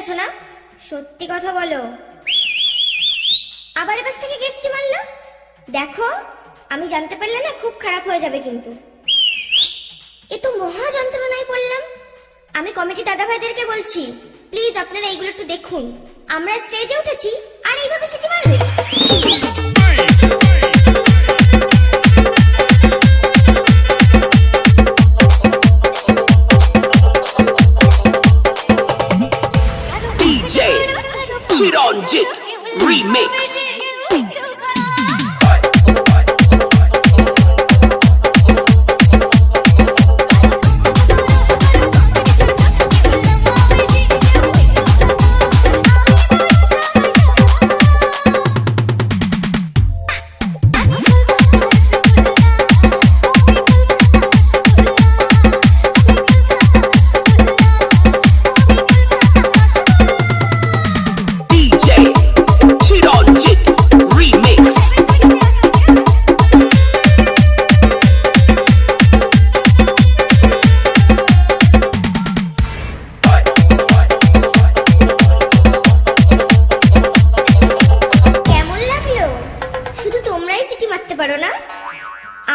গেছো না? সত্যি কথা বলো। আবার এবার থেকে গেস্টি মারলো। দেখো, আমি জানতে পারলে না খুব খারাপ হয়ে যাবে কিন্তু। এ তো মহা যন্ত্রণায় পড়লাম। আমি কমিটি দাদা ভাইদেরকে বলছি, প্লিজ আপনারা এইগুলো একটু দেখুন। আমরা স্টেজে উঠেছি আর এইভাবে সিটি মারবে। DJ Chiranjit Remix. পারো না,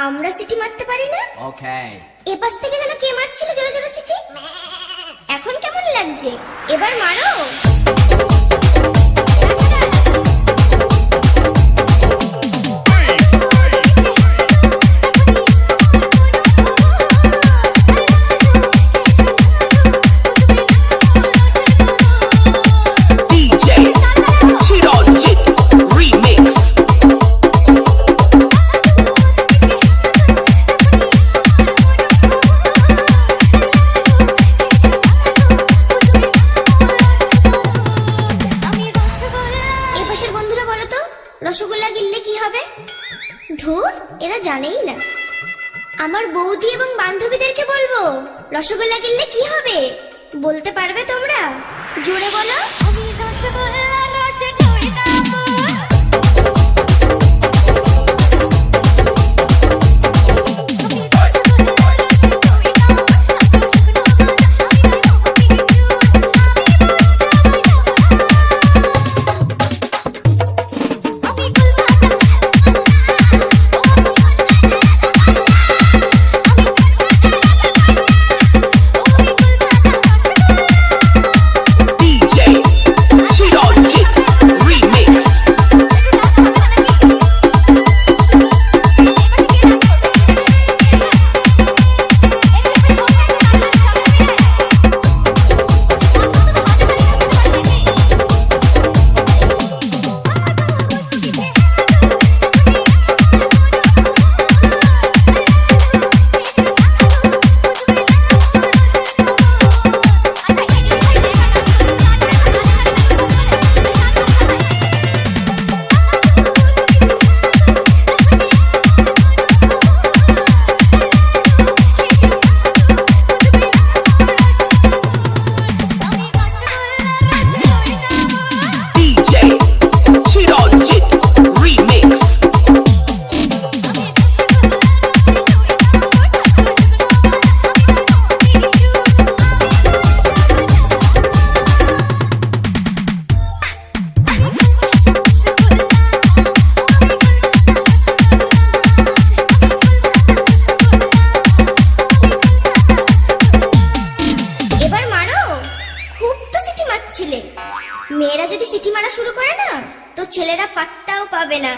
আমরা সিটি মারতে পারি না। ওকে, এপাশ থেকে যেন কে মারছিল জোরে জোরে সিটি। এখন কেমন লাগছে? এবার মারো। রসগোল্লা গিললে কি হবে? ধুর, এরা জানেই না। আমার বৌদি এবং বান্ধবীদেরকে বলবো রসগোল্লা গিললে কি হবে। বলতে পারবে তোমরা? জোরে বলো। আমি রসগোল্লা রসে ঢুই নাবো। মেয়েরা যদি সিটি মারা শুরু করে না, তো ছেলেরা পাত্তাও পাবে না।